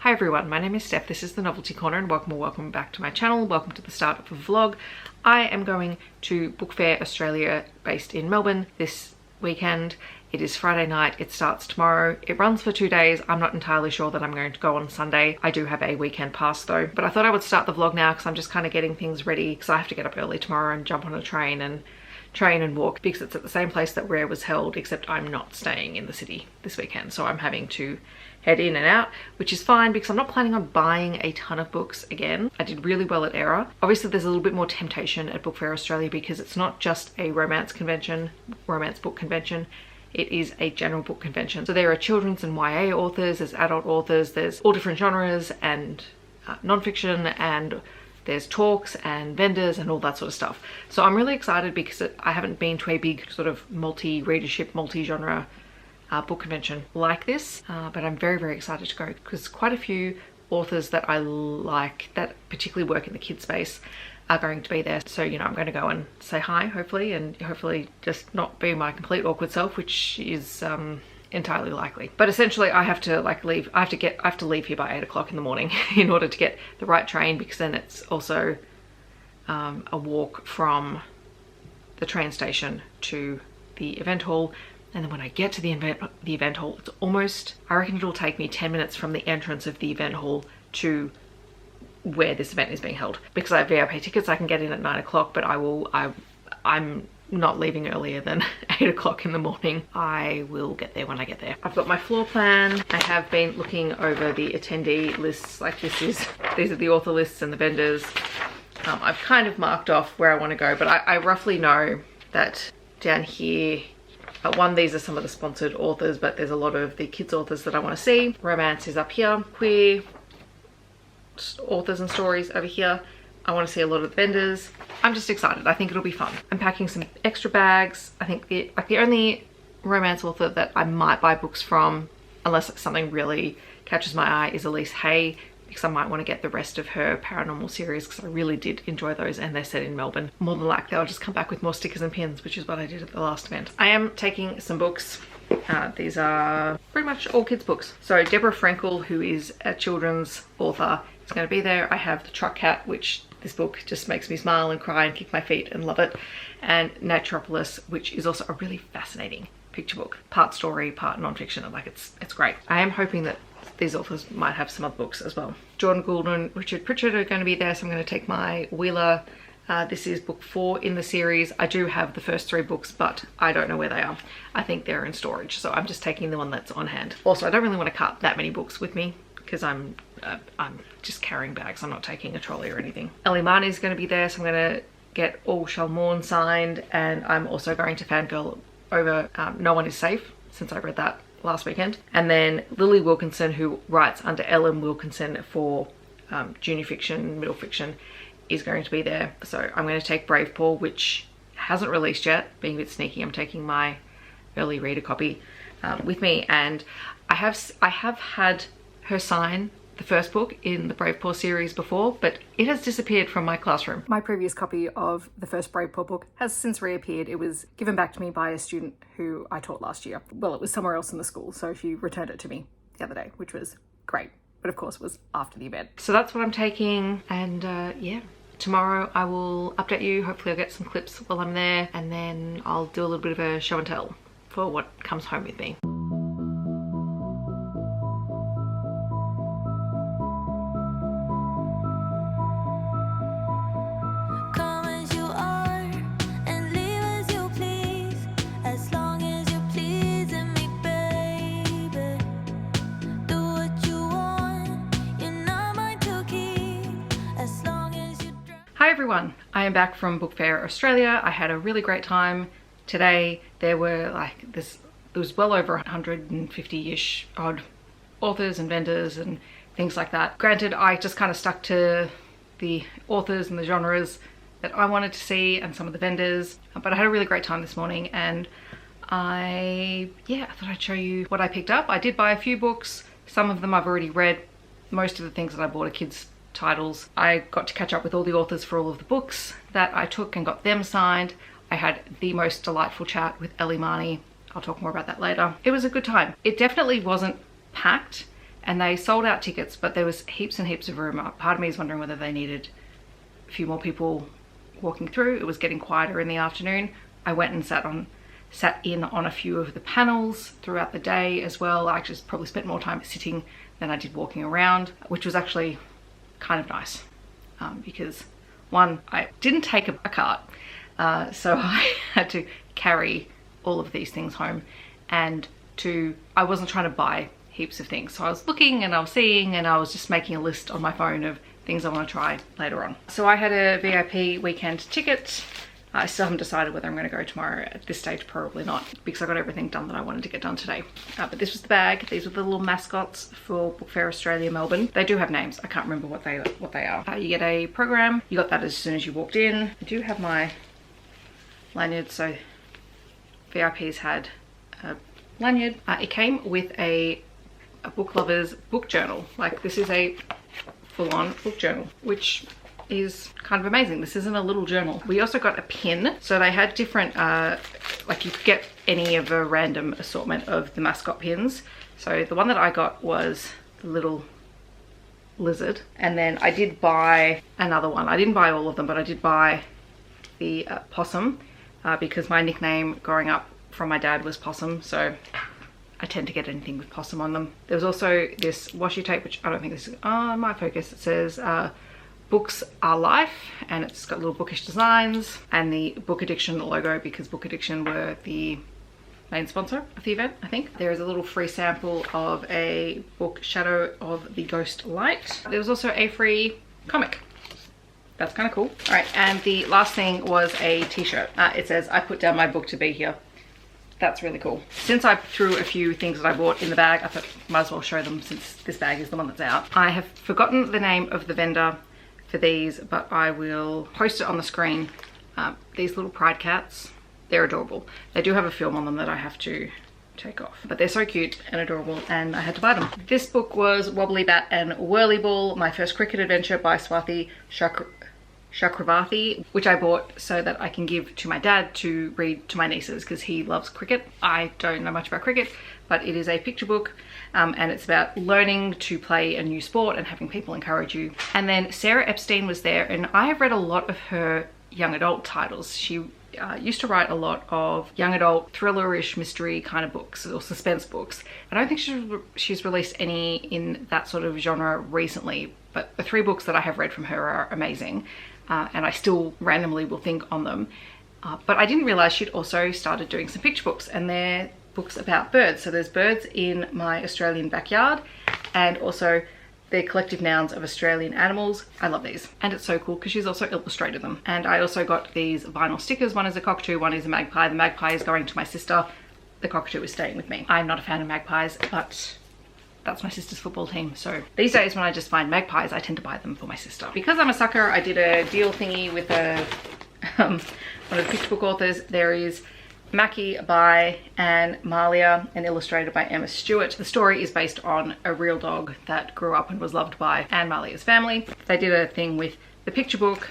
Hi everyone, my name is Steph, this is the Novelty Corner and welcome back to my channel. Welcome to the start of a vlog. I am going to Book Fair Australia based in Melbourne this weekend. It is Friday night, it starts tomorrow. It runs for 2 days. I'm not entirely sure that I'm going to go on Sunday. I do have a weekend pass though, but I thought I would start the vlog now because I'm just kind of getting things ready because I have to get up early tomorrow and jump on a train and walk because it's at the same place that Rare was held, except I'm not staying in the city this weekend, so I'm having to head in and out, which is fine because I'm not planning on buying a ton of books again. I did really well at Era. Obviously there's a little bit more temptation at Book Fair Australia because it's not just a romance book convention, it is a general book convention. So there are children's and YA authors, there's adult authors, there's all different genres and non-fiction, and there's talks and vendors and all that sort of stuff. So I'm really excited because I haven't been to a big sort of multi-readership, multi-genre book convention like this, but I'm very excited to go because quite a few authors that I like that particularly work in the kids space are going to be there. So, you know, I'm going to go and say hi, hopefully, and hopefully just not be my complete awkward self, which is entirely likely. But essentially I have to like leave, I have to leave here by 8 o'clock in the morning in order to get the right train, because then it's also a walk from the train station to the event hall. And then when I get to the event hall, it's almost, I reckon it'll take me 10 minutes from the entrance of the event hall to where this event is being held. Because I have VIP tickets, I can get in at 9 o'clock, but I'm not leaving earlier than 8 o'clock in the morning. I will get there when I get there. I've got my floor plan. I have been looking over the attendee lists. Like these are the author lists and the vendors. I've kind of marked off where I want to go, but I roughly know that down here, these are some of the sponsored authors, but there's a lot of the kids authors that I want to see. Romance is up here. Queer authors and stories over here. I want to see a lot of the vendors. I'm just excited. I think it'll be fun. I'm packing some extra bags. I think the only romance author that I might buy books from, unless something really catches my eye, is Elisse Hay, because I might want to get the rest of her paranormal series because I really did enjoy those, and they're set in Melbourne. More than likely I'll just come back with more stickers and pins, which is what I did at the last event. I am taking some books. These are pretty much all kids books. So Deborah Frenkel, who is a children's author, is going to be there. I have The Truck Cat, which this book just makes me smile and cry and kick my feet and love it. And Naturopolis, which is also a really fascinating picture book. Part story, part non-fiction. Like it's great. I am hoping that these authors might have some other books as well. Gould and Pritchard are going to be there, so I'm going to take my Wylah. This is book 4 in the series. I do have the first 3 books, but I don't know where they are. I think they're in storage, so I'm just taking the one that's on hand. Also, I don't really want to cart that many books with me because I'm just carrying bags. I'm not taking a trolley or anything. Marney is going to be there, so I'm going to get All Shall Mourn signed, and I'm also going to fangirl over No One Is Safe, since I read that last weekend. And then Lily Wilkinson, who writes under Ellen Wilkinson for junior fiction, middle fiction, is going to be there. So I'm going to take Bravepaw, which hasn't released yet. Being a bit sneaky, I'm taking my early reader copy with me, and I have had her sign the first book in the Bravepaw series before, but it has disappeared from my classroom. My previous copy of the first Bravepaw book has since reappeared. It was given back to me by a student who I taught last year. Well, it was somewhere else in the school, so she returned it to me the other day, which was great. But of course it was after the event. So that's what I'm taking, and yeah. Tomorrow I will update you. Hopefully I'll get some clips while I'm there, and then I'll do a little bit of a show and tell for what comes home with me. Hi everyone, I am back from Book Fair Australia. I had a really great time today. There were there was well over 150-ish odd authors and vendors and things like that. Granted, I just kind of stuck to the authors and the genres that I wanted to see and some of the vendors, but I had a really great time this morning, and I thought I'd show you what I picked up. I did buy a few books. Some of them I've already read. Most of the things that I bought are kids titles. I got to catch up with all the authors for all of the books that I took and got them signed. I had the most delightful chat with Ellie, Marney. I'll talk more about that later. It was a good time. It definitely wasn't packed, and they sold out tickets, but there was heaps and heaps of room. Part of me is wondering whether they needed a few more people walking through. It was getting quieter in the afternoon. I went and sat in on a few of the panels throughout the day as well. I just probably spent more time sitting than I did walking around, which was actually kind of nice, because one, I didn't take a cart, so I had to carry all of these things home, and two, I wasn't trying to buy heaps of things. So I was looking and I was seeing, and I was just making a list on my phone of things I want to try later on. So I had a VIP weekend ticket. I still haven't decided whether I'm going to go tomorrow. At this stage, probably not, because I got everything done that I wanted to get done today. But this was the bag. These were the little mascots for Book Fair Australia Melbourne. They do have names. I can't remember what they are. You get a program. You got that as soon as you walked in. I do have my lanyard, so VIPs had a lanyard. It came with a book lover's book journal. Like, this is a full-on book journal, which is kind of amazing. This isn't a little journal. We also got a pin. So they had different, like you could get any of a random assortment of the mascot pins. So the one that I got was the little lizard. And then I did buy another one. I didn't buy all of them, but I did buy the possum, because my nickname growing up from my dad was Possum. So I tend to get anything with possum on them. There was also this washi tape, which I don't think this is my focus. It says, Books Are Life, and it's got little bookish designs, and the Book Addiction logo, because Book Addiction were the main sponsor of the event, I think. There is a little free sample of a book, Shadow of the Ghost Light. There was also a free comic. That's kind of cool. All right, and the last thing was a t-shirt. It says, I put down my book to be here. That's really cool. Since I threw a few things that I bought in the bag, I thought might as well show them since this bag is the one that's out. I have forgotten the name of the vendor for these, but I will post it on the screen. These little pride cats, they're adorable. They do have a film on them that I have to take off, but they're so cute and adorable, and I had to buy them. This book was Wobblybat and Whirlyball, My First Cricket Adventure by Swarthi Chakravarthi, which I bought so that I can give to my dad to read to my nieces, because he loves cricket. I don't know much about cricket, but it is a picture book, and it's about learning to play a new sport and having people encourage you. And then Sarah Epstein was there, and I have read a lot of her young adult titles. She used to write a lot of young adult thriller-ish mystery kind of books, or suspense books. I don't think she's released any in that sort of genre recently, but the 3 books that I have read from her are amazing, and I still randomly will think on them. But I didn't realize she'd also started doing some picture books, and they're books about birds. So there's Birds in My Australian Backyard, and also the collective nouns of Australian animals. I love these, and it's so cool because she's also illustrated them. And I also got these vinyl stickers. One is a cockatoo, one is a magpie. The magpie is going to my sister. The cockatoo is staying with me. I'm not a fan of magpies, but that's my sister's football team. So these days when I just find magpies, I tend to buy them for my sister. Because I'm a sucker, I did a deal thingy with one of the picture book authors. There is Mackie by Mallia and illustrated by Emma Stewart. The story is based on a real dog that grew up and was loved by Mallia's family. They did a thing with the picture book.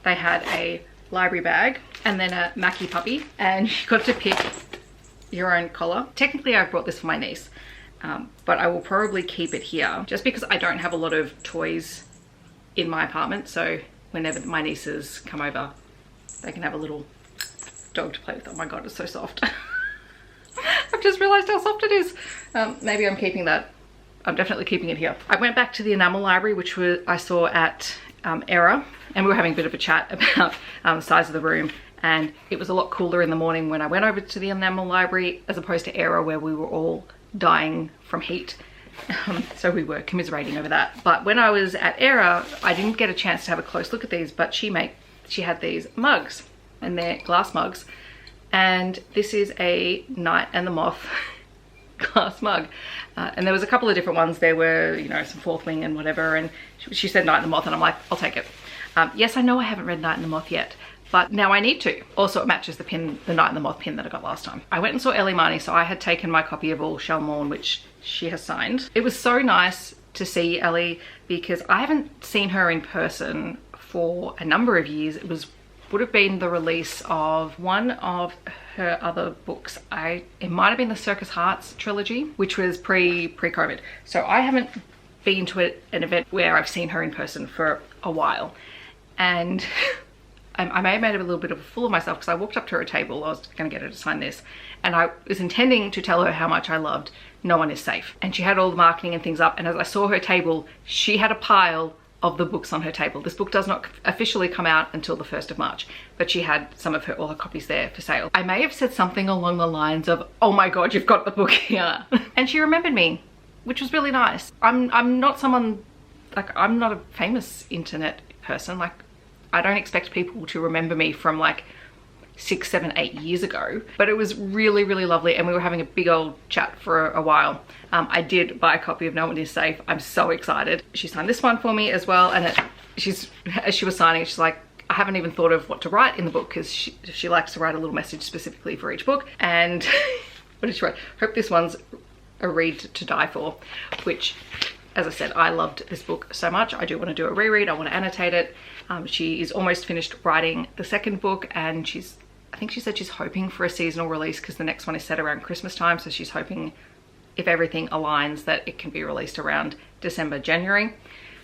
They had a library bag and then a Mackie puppy, and you got to pick your own collar. Technically I've brought this for my niece, but I will probably keep it here just because I don't have a lot of toys in my apartment. So whenever my nieces come over, they can have a little dog to play with. Oh my god, it's so soft. I've just realized how soft it is. Maybe I'm keeping that. I'm definitely keeping it here. I went back to the enamel library, which I saw at Era, and we were having a bit of a chat about the size of the room, and it was a lot cooler in the morning when I went over to the enamel library as opposed to Era, where we were all dying from heat. So we were commiserating over that. But when I was at Era, I didn't get a chance to have a close look at these, but she had these mugs, and they're glass mugs, and this is a Night and the Moth glass mug, and there was a couple of different ones. There were, you know, some Fourth Wing and whatever, and she said Night and the Moth, and I'm like, I'll take it. Yes, I know I haven't read Night and the Moth yet, but now I need to. Also, it matches the pin, the Night and the Moth pin that I got last time. I went and saw Ellie Marney, so I had taken my copy of All Shall Mourn, which she has signed. It was so nice to see Ellie because I haven't seen her in person for a number of years. It was would have been the release of one of her other books. It might have been the Circus Hearts trilogy, which was pre-COVID. So I haven't been to an event where I've seen her in person for a while. And I may have made a little bit of a fool of myself, because I walked up to her table. I was going to get her to sign this, and I was intending to tell her how much I loved No One Is Safe. And she had all the marketing and things up, and as I saw her table, she had a pile of the books on her table. This book does not officially come out until the 1st of March, but she had some of all her copies there for sale. I may have said something along the lines of, "Oh my God, you've got the book here." And she remembered me, which was really nice. I'm not someone, like, I'm not a famous internet person. Like, I don't expect people to remember me from like 6, 7, 8 years ago, but it was really, really lovely, and we were having a big old chat for a while. I did buy a copy of No One Is Safe. I'm so excited. She signed this one for me as well, and as she was signing, she's like, I haven't even thought of what to write in the book, because she likes to write a little message specifically for each book. And what did she write? Hope this one's a read to die for, which, as I said, I loved this book so much. I do want to do a reread. I want to annotate it. She is almost finished writing the second book, and I think she said she's hoping for a seasonal release, because the next one is set around Christmas time. So she's hoping, if everything aligns, that it can be released around December, January.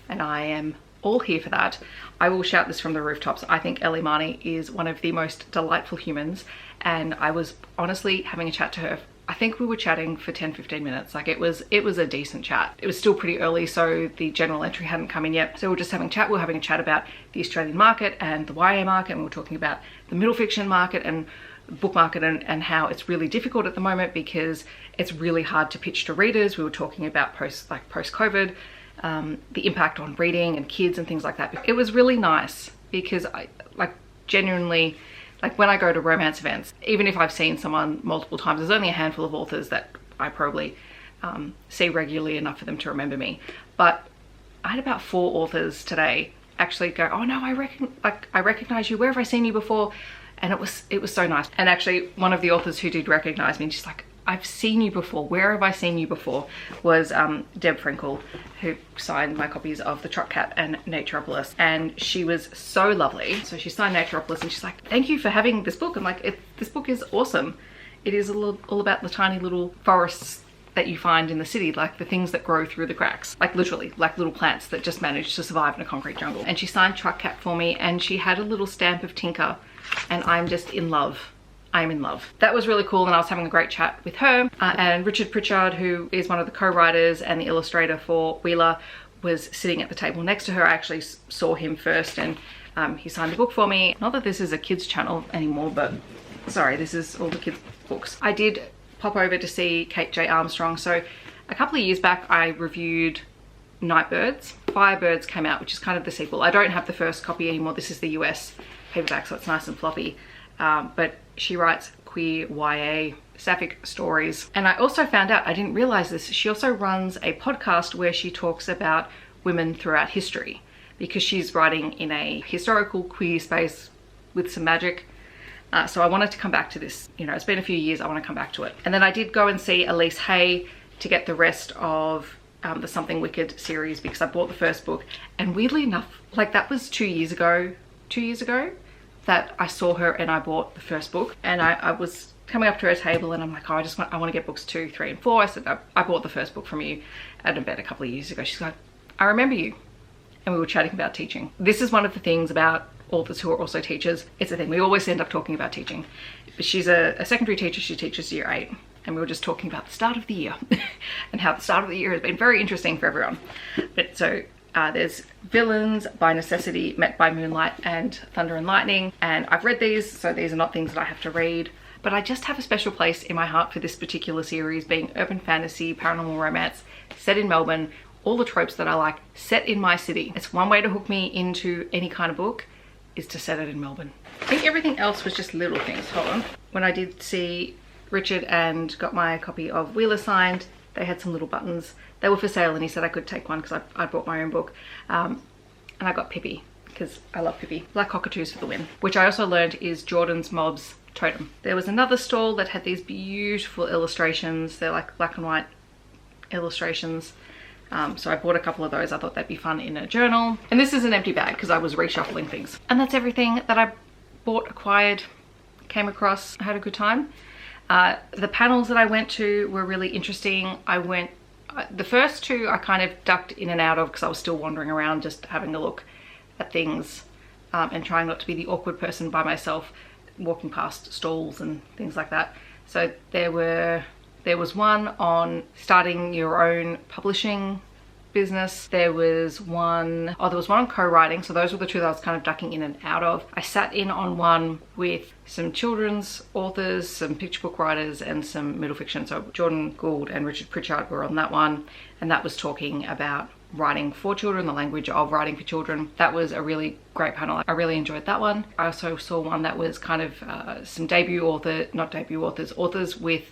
And I am all here for that. I will shout this from the rooftops. I think Ellie Marney is one of the most delightful humans. And I was honestly having a chat to her. I think we were chatting for 10-15 minutes. Like, it was a decent chat. It was still pretty early, so the general entry hadn't come in yet. So we were just having a chat. We were having a chat about the Australian market and the YA market, and we were talking about the middle fiction market and book market, and how it's really difficult at the moment because it's really hard to pitch to readers. We were talking about post-COVID, the impact on reading and kids and things like that. It was really nice, because I genuinely, when I go to romance events, even if I've seen someone multiple times, there's only a handful of authors that I probably see regularly enough for them to remember me. But I had about 4 authors today actually go, "Oh no, I recognize you. Where have I seen you before?" And it was so nice. And actually, one of the authors who did recognize me, she's like, "I've seen you before. Where have I seen you before?" was Deb Frenkel, who signed my copies of The Truck Cat and Naturopolis. And she was so lovely. So she signed Naturopolis, and she's like, "Thank you for having this book." I'm like, this book is awesome. It is all about the tiny little forests that you find in the city, like the things that grow through the cracks, like literally, like little plants that just manage to survive in a concrete jungle. And she signed Truck Cat for me, and she had a little stamp of Tinker, and I'm just in love. I'm in love. That was really cool, and I was having a great chat with her. And Richard Pritchard, who is one of the co-writers and the illustrator for Wylah, was sitting at the table next to her. I actually saw him first, and he signed the book for me. Not that this is a kids channel anymore, but sorry, this is all the kids books. I did pop over to see Kate J. Armstrong. So a couple of years back, I reviewed Nightbirds. Fyrebirds came out, which is kind of the sequel. I don't have the first copy anymore. This is the US paperback, so it's nice and floppy. But she writes queer YA sapphic stories. And I also found out, I didn't realize this, she also runs a podcast where she talks about women throughout history, because she's writing in a historical queer space with some magic. So I wanted to come back to this. You know, it's been a few years, I want to come back to it. And then I did go and see Elisse Hay to get the rest of the Something Wicked series, because I bought the first book. And weirdly enough, like, that was 2 years ago that I saw her and I bought the first book. And I was coming up to her table, and I'm like, "Oh, I want to get books 2, 3, and 4. I said, I bought the first book from you at an event a couple of years ago. She's like, "I remember you." And we were chatting about teaching. This is one of the things about authors who are also teachers. It's a thing, we always end up talking about teaching. But she's a secondary teacher. She teaches year 8. And we were just talking about the start of the year and how the start of the year has been very interesting for everyone. But so there's Villains, By Necessity, Met by Moonlight, and Thunder and Lightning. And I've read these, so these are not things that I have to read. But I just have a special place in my heart for this particular series, being urban fantasy, paranormal romance, set in Melbourne, all the tropes that I like, set in my city. It's one way to hook me into any kind of book, is to set it in Melbourne. I think everything else was just little things. Hold on. When I did see Richard and got my copy of Wylah signed, they had some little buttons. They were for sale, and he said I could take one because I bought my own book. And I got Pippi, because I love Pippi. Black cockatoos for the win. Which I also learned is Jordan's Mob's totem. There was another stall that had these beautiful illustrations. They're like black and white illustrations. So I bought a couple of those. I thought they'd be fun in a journal. And this is an empty bag because I was reshuffling things. And that's everything that I bought, acquired, came across, had a good time. The panels that I went to were really interesting. The first two I kind of ducked in and out of because I was still wandering around just having a look at things and trying not to be the awkward person by myself walking past stalls and things like that. So there was one on starting your own publishing business. There was one on co-writing. So those were the two that I was kind of ducking in and out of. I sat in on one with some children's authors, some picture book writers, and some middle fiction. So Jordan Gould and Richard Pritchard were on that one, and that was talking about writing for children, the language of writing for children. That was a really great panel. I really enjoyed that one. I also saw one that was kind of some authors with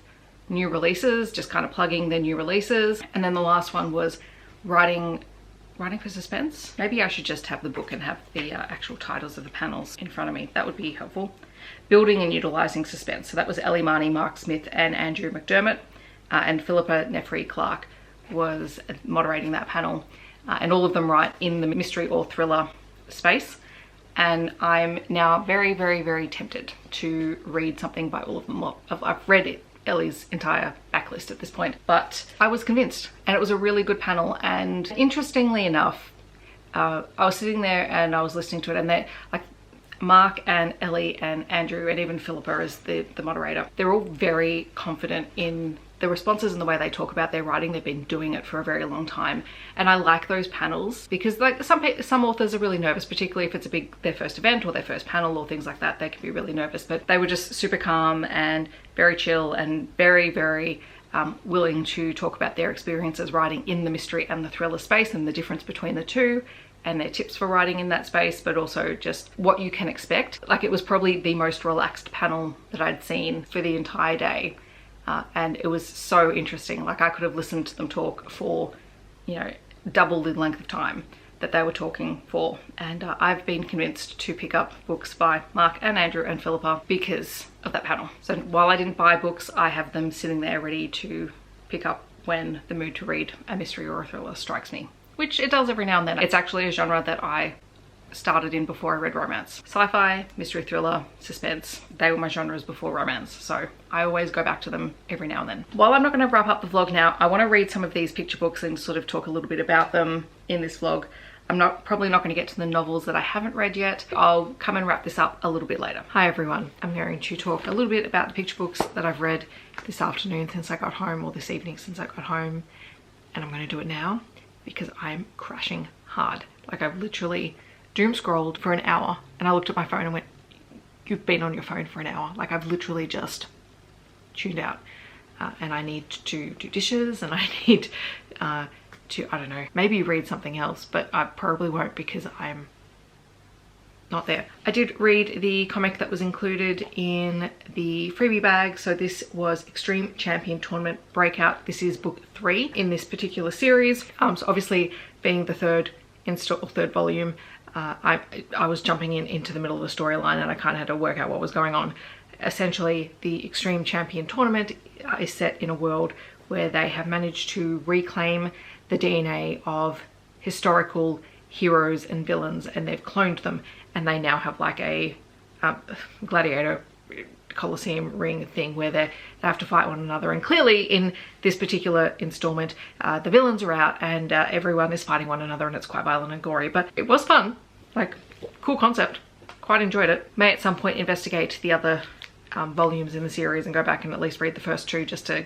new releases, just kind of plugging their new releases. And then the last one was writing for suspense. Maybe I should just have the book and have the actual titles of the panels in front of me. That would be helpful. Building and utilising suspense. So that was Ellie, Marney, Mark Smith and Andrew McDermott, and Philippa Nefri-Clark was moderating that panel, and all of them write in the mystery or thriller space. And I'm now very, very, very tempted to read something by all of them. Well, I've read Ellie's entire backlist at this point, but I was convinced, and it was a really good panel. And interestingly enough, I was sitting there and I was listening to it, and they, like Mark and Ellie and Andrew and even Philippa as the moderator, they're all very confident in the responses and the way they talk about their writing. They've been doing it for a very long time, and I like those panels because, like, some authors are really nervous, particularly if it's their first event or their first panel or things like that. They can be really nervous, but they were just super calm and very chill and very, very willing to talk about their experiences writing in the mystery and the thriller space and the difference between the two, and their tips for writing in that space, but also just what you can expect. Like, it was probably the most relaxed panel that I'd seen for the entire day. And it was so interesting. Like, I could have listened to them talk for, you know, double the length of time that they were talking for. And I've been convinced to pick up books by Mark and Andrew and Philippa because of that panel. So while I didn't buy books, I have them sitting there ready to pick up when the mood to read a mystery or a thriller strikes me, which it does every now and then. It's actually a genre that I started in before I read romance. Sci-fi, mystery, thriller, suspense, they were my genres before romance, so I always go back to them every now and then. While I'm not going to wrap up the vlog now, I want to read some of these picture books and sort of talk a little bit about them in this vlog. I'm probably not going to get to the novels that I haven't read yet. I'll come and wrap this up a little bit later. Hi everyone, I'm going to talk a little bit about the picture books that I've read this afternoon since I got home, or this evening since I got home, and I'm going to do it now because I'm crashing hard. Like, I've literally doom scrolled for an hour, and I looked at my phone and went, you've been on your phone for an hour. Like, I've literally just tuned out, and I need to do dishes, and I need to, I don't know, maybe read something else, but I probably won't because I'm not there. I did read the comic that was included in the freebie bag. So this was Extreme Champion Tournament Breakout. This is book 3 in this particular series. So obviously, being the third volume, I was jumping into the middle of the storyline, and I kind of had to work out what was going on. Essentially, the Extreme Champion Tournament is set in a world where they have managed to reclaim the DNA of historical heroes and villains, and they've cloned them, and they now have like a gladiator Colosseum ring thing where they have to fight one another. And clearly in this particular installment, the villains are out and everyone is fighting one another, and it's quite violent and gory, but it was fun. Like, cool concept, quite enjoyed it. May at some point investigate the other volumes in the series and go back and at least read the first 2 just to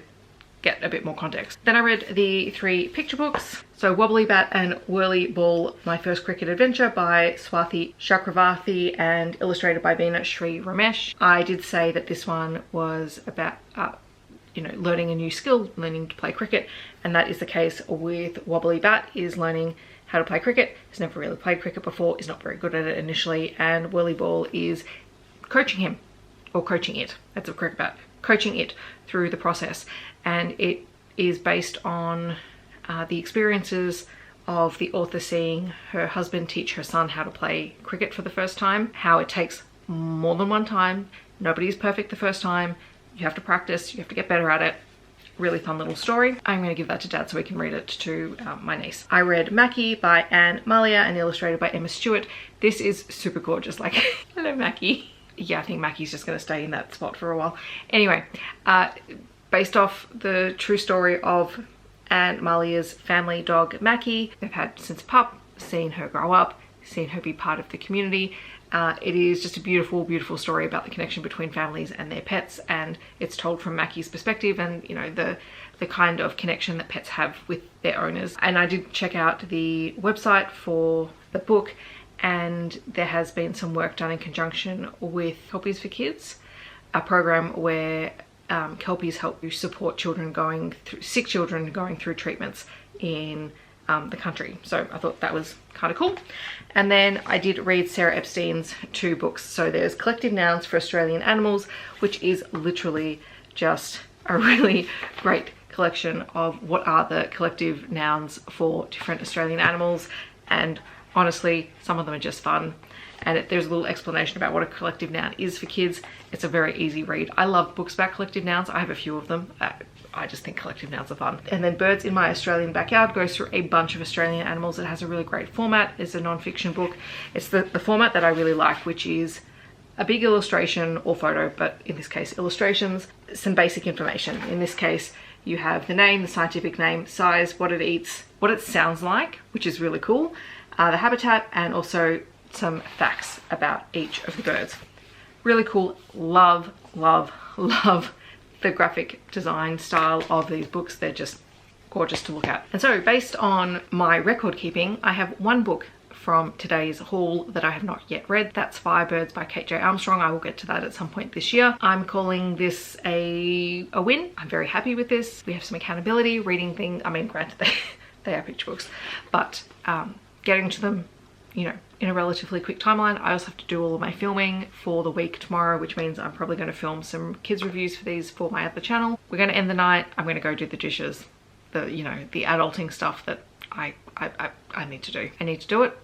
get a bit more context. Then I read the 3 picture books. So Wobblybat and Whirlyball, My First Cricket Adventure by Swarthi Chakravarthi and illustrated by Veena Sri Ramesh. I did say that this one was about you know, learning a new skill, learning to play cricket, and that is the case with Wobblybat. Is learning how to play cricket. He's never really played cricket before, is not very good at it initially, and Whirlyball is coaching him, or coaching it, that's a cricket bat, coaching it through the process. And it is based on the experiences of the author seeing her husband teach her son how to play cricket for the first time, how it takes more than one time, nobody's perfect the first time, you have to practice, you have to get better at it. Really fun little story. I'm going to give that to Dad so he can read it to my niece. I read Mackie by Mallia and illustrated by Emma Stewart. This is super gorgeous. Like, hello Mackie. yeah, I think Mackie's just going to stay in that spot for a while. Anyway, based off the true story of Aunt Mallia's family dog Mackie. They've had since pup, seen her grow up, seen her be part of the community. It is just a beautiful, beautiful story about the connection between families and their pets, and it's told from Mackie's perspective and, you know, the kind of connection that pets have with their owners. And I did check out the website for the book, and there has been some work done in conjunction with Kelpies for Kids, a program where Kelpies help you support children going through, sick children going through treatments in the country. So I thought that was kind of cool. And then I did read Sarah Epstein's 2 books. So there's Collective Nouns for Australian Animals, which is literally just a really great collection of what are the collective nouns for different Australian animals. And honestly, some of them are just fun. And there's a little explanation about what a collective noun is for kids. It's a very easy read. I love books about collective nouns. I have a few of them. I just think collective nouns are fun. And then Birds in My Australian Backyard goes through a bunch of Australian animals. It has a really great format. It's a non-fiction book. It's the format that I really like, which is a big illustration or photo, but in this case illustrations, some basic information. In this case, you have the name, the scientific name, size, what it eats, what it sounds like, which is really cool, the habitat, and also some facts about each of the birds. Really cool. Love, love, love the graphic design style of these books. They're just gorgeous to look at. And so based on my record keeping, I have one book from today's haul that I have not yet read. That's Fyrebirds by Kate J. Armstrong. I will get to that at some point this year. I'm calling this a win. I'm very happy with this. We have some accountability, reading things. I mean, granted, they are picture books, but getting to them, you know, in a relatively quick timeline. I also have to do all of my filming for the week tomorrow, which means I'm probably going to film some kids reviews for these for my other channel. We're going to end the night. I'm going to go do the dishes, you know, the adulting stuff that I need to do. I need to do it.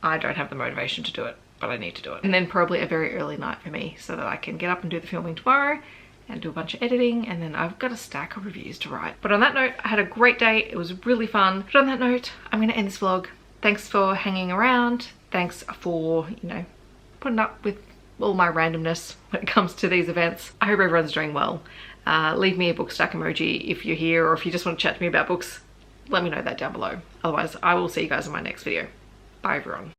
I don't have the motivation to do it, but I need to do it. And then probably a very early night for me so that I can get up and do the filming tomorrow and do a bunch of editing, and then I've got a stack of reviews to write. But on that note, I had a great day. It was really fun. But on that note, I'm going to end this vlog. Thanks for hanging around. Thanks for, you know, putting up with all my randomness when it comes to these events. I hope everyone's doing well. Leave me a book stack emoji if you're here, or if you just want to chat to me about books, let me know that down below. Otherwise, I will see you guys in my next video. Bye everyone.